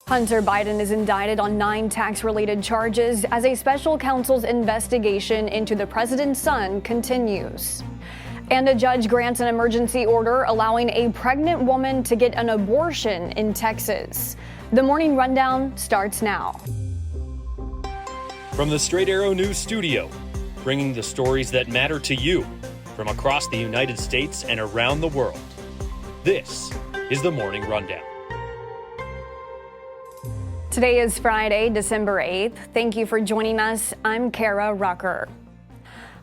Hunter Biden is indicted on 9 tax-related charges as a special counsel's investigation into the president's son continues. And a judge grants an emergency order allowing a pregnant woman to get an abortion in Texas. The Morning Rundown starts now. From the Straight Arrow News Studio, bringing the stories that matter to you from across the United States and around the world. This is the Morning Rundown. Today is Friday, December 8th. Thank you for joining us. I'm Kara Rucker.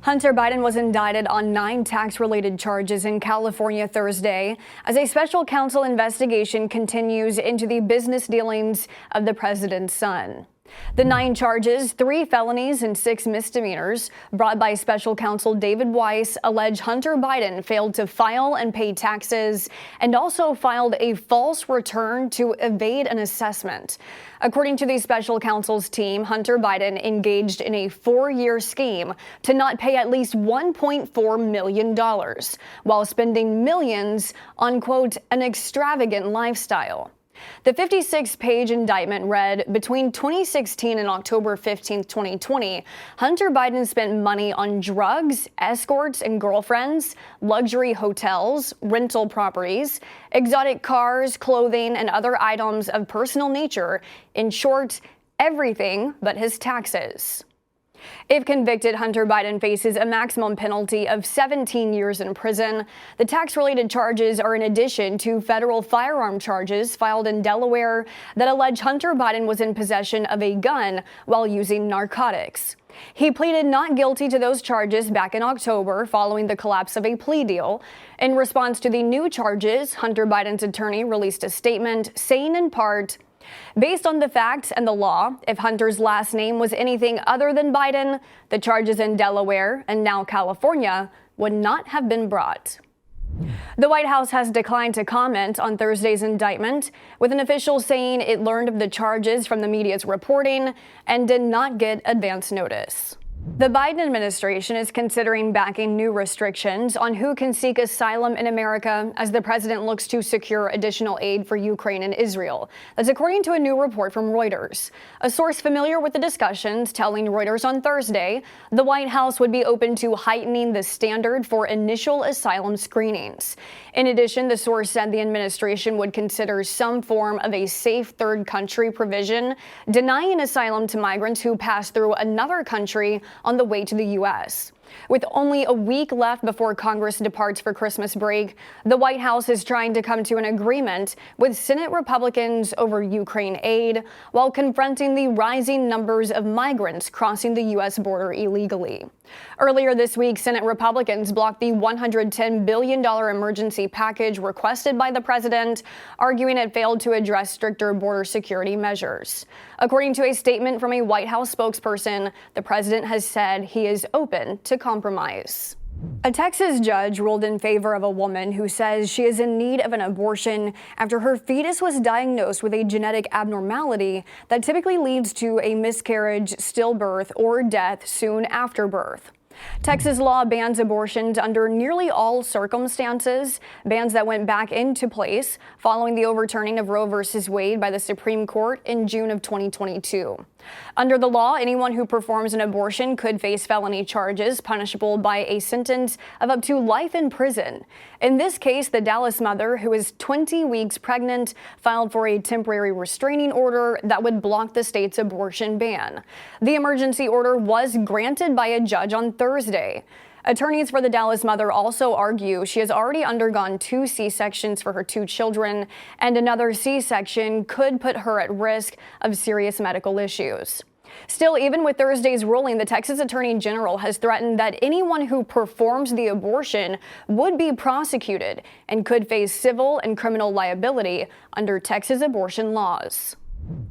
Hunter Biden was indicted on 9 tax-related charges in California Thursday as a special counsel investigation continues into the business dealings of the president's son. The 9 charges, 3 felonies and 6 misdemeanors, brought by special counsel David Weiss, allege Hunter Biden failed to file and pay taxes and also filed a false return to evade an assessment. According to the special counsel's team, Hunter Biden engaged in a 4-year scheme to not pay at least $1.4 million while spending millions on, quote, an extravagant lifestyle. The 56-page indictment read, between 2016 and October 15, 2020, Hunter Biden spent money on drugs, escorts and girlfriends, luxury hotels, rental properties, exotic cars, clothing, and other items of personal nature. In short, everything but his taxes. If convicted, Hunter Biden faces a maximum penalty of 17 years in prison. The tax-related charges are in addition to federal firearm charges filed in Delaware that allege Hunter Biden was in possession of a gun while using narcotics. He pleaded not guilty to those charges back in October following the collapse of a plea deal. In response to the new charges, Hunter Biden's attorney released a statement saying in part, "Based on the facts and the law, if Hunter's last name was anything other than Biden, the charges in Delaware and now California would not have been brought." The White House has declined to comment on Thursday's indictment, with an official saying it learned of the charges from the media's reporting and did not get advance notice. The Biden administration is considering backing new restrictions on who can seek asylum in America as the president looks to secure additional aid for Ukraine and Israel. That's according to a new report from Reuters. A source familiar with the discussions telling Reuters on Thursday the White House would be open to heightening the standard for initial asylum screenings. In addition, the source said the administration would consider some form of a safe third country provision, denying asylum to migrants who pass through another country on the way to the U.S. With only a week left before Congress departs for Christmas break, the White House is trying to come to an agreement with Senate Republicans over Ukraine aid while confronting the rising numbers of migrants crossing the U.S. border illegally. Earlier this week, Senate Republicans blocked the $110 billion emergency package requested by the president, arguing it failed to address stricter border security measures. According to a statement from a White House spokesperson, the president has said he is open to compromise. A Texas judge ruled in favor of a woman who says she is in need of an abortion after her fetus was diagnosed with a genetic abnormality that typically leads to a miscarriage, stillbirth, or death soon after birth. Texas law bans abortions under nearly all circumstances, bans that went back into place following the overturning of Roe v. Wade by the Supreme Court in June of 2022. Under the law, anyone who performs an abortion could face felony charges punishable by a sentence of up to life in prison. In this case, the Dallas mother, who is 20 weeks pregnant, filed for a temporary restraining order that would block the state's abortion ban. The emergency order was granted by a judge on Thursday. Attorneys for the Dallas mother also argue she has already undergone 2 C-sections for her 2 children, and another C-section could put her at risk of serious medical issues. Still, even with Thursday's ruling, the Texas Attorney General has threatened that anyone who performs the abortion would be prosecuted and could face civil and criminal liability under Texas abortion laws.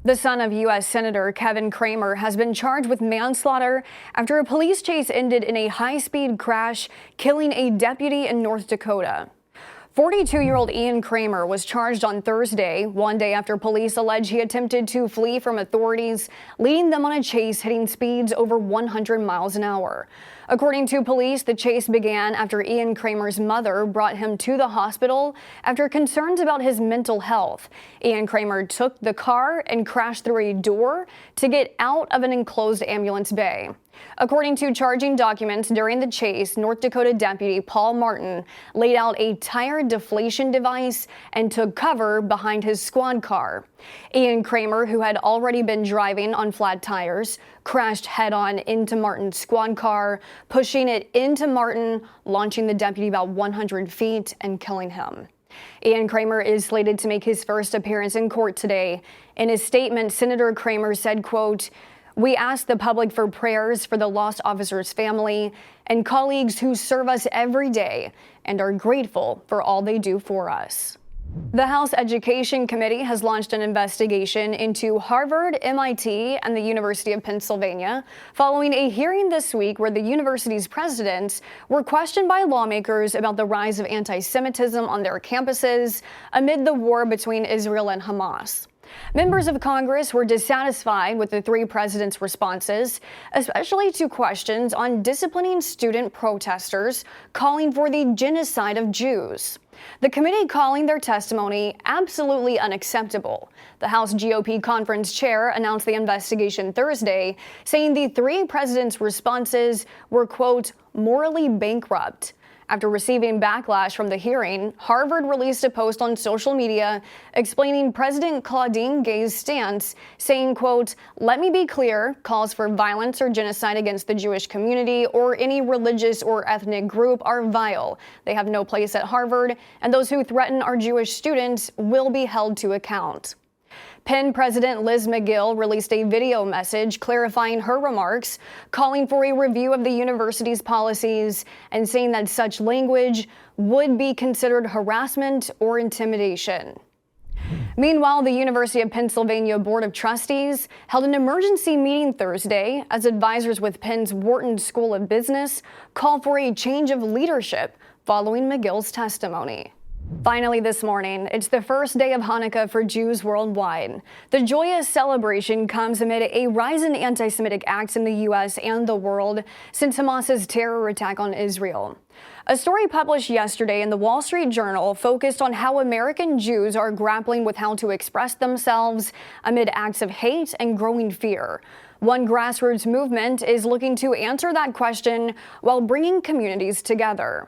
The son of U.S. Senator Kevin Cramer has been charged with manslaughter after a police chase ended in a high-speed crash, killing a deputy in North Dakota. 42-year-old Ian Kramer was charged on Thursday, one day after police allege he attempted to flee from authorities, leading them on a chase hitting speeds over 100 miles an hour. According to police, the chase began after Ian Kramer's mother brought him to the hospital after concerns about his mental health. Ian Kramer took the car and crashed through a door to get out of an enclosed ambulance bay. According to charging documents, during the chase, North Dakota deputy Paul Martin laid out a tire deflation device and took cover behind his squad car. Ian Kramer, who had already been driving on flat tires, crashed head-on into Martin's squad car, pushing it into Martin, launching the deputy about 100 feet and killing him. Ian Kramer is slated to make his first appearance in court today. In his statement, Senator Kramer said, quote, "We ask the public for prayers for the lost officer's family and colleagues who serve us every day and are grateful for all they do for us." The House Education Committee has launched an investigation into Harvard, MIT, and the University of Pennsylvania following a hearing this week where the university's presidents were questioned by lawmakers about the rise of anti-Semitism on their campuses amid the war between Israel and Hamas. Members of Congress were dissatisfied with the three presidents' responses, especially to questions on disciplining student protesters calling for the genocide of Jews. The committee calling their testimony absolutely unacceptable. The House GOP conference chair announced the investigation Thursday, saying the three presidents' responses were, quote, morally bankrupt. After receiving backlash from the hearing, Harvard released a post on social media explaining President Claudine Gay's stance, saying, quote, "Let me be clear, calls for violence or genocide against the Jewish community or any religious or ethnic group are vile. They have no place at Harvard, and those who threaten our Jewish students will be held to account." Penn President Liz McGill released a video message clarifying her remarks, calling for a review of the university's policies and saying that such language would be considered harassment or intimidation. Meanwhile, the University of Pennsylvania Board of Trustees held an emergency meeting Thursday as advisors with Penn's Wharton School of Business called for a change of leadership following McGill's testimony. Finally this morning, it's the first day of Hanukkah for Jews worldwide. The joyous celebration comes amid a rise in anti-Semitic acts in the U.S. and the world since Hamas's terror attack on Israel. A story published yesterday in the Wall Street Journal focused on how American Jews are grappling with how to express themselves amid acts of hate and growing fear. One grassroots movement is looking to answer that question while bringing communities together.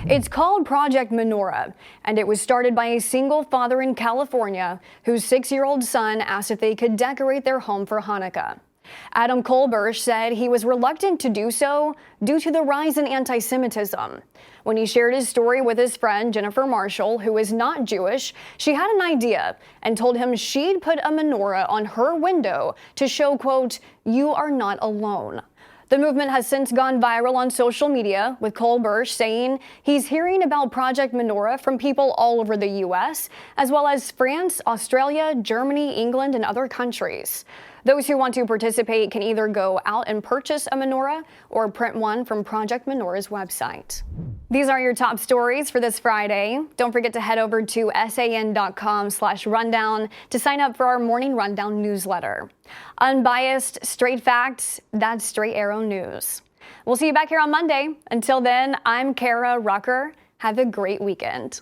It's called Project Menorah, and it was started by a single father in California whose 6-year-old son asked if they could decorate their home for Hanukkah. Adam Kolbersh said he was reluctant to do so due to the rise in anti-Semitism. When he shared his story with his friend Jennifer Marshall, who is not Jewish, she had an idea and told him she'd put a menorah on her window to show, quote, "You are not alone." The movement has since gone viral on social media, with Kolbersh saying he's hearing about Project Menorah from people all over the U.S., as well as France, Australia, Germany, England, and other countries. Those who want to participate can either go out and purchase a menorah or print one from Project Menorah's website. These are your top stories for this Friday. Don't forget to head over to san.com/rundown to sign up for our Morning Rundown newsletter. Unbiased, straight facts, that's Straight Arrow News. We'll see you back here on Monday. Until then, I'm Kara Rucker. Have a great weekend.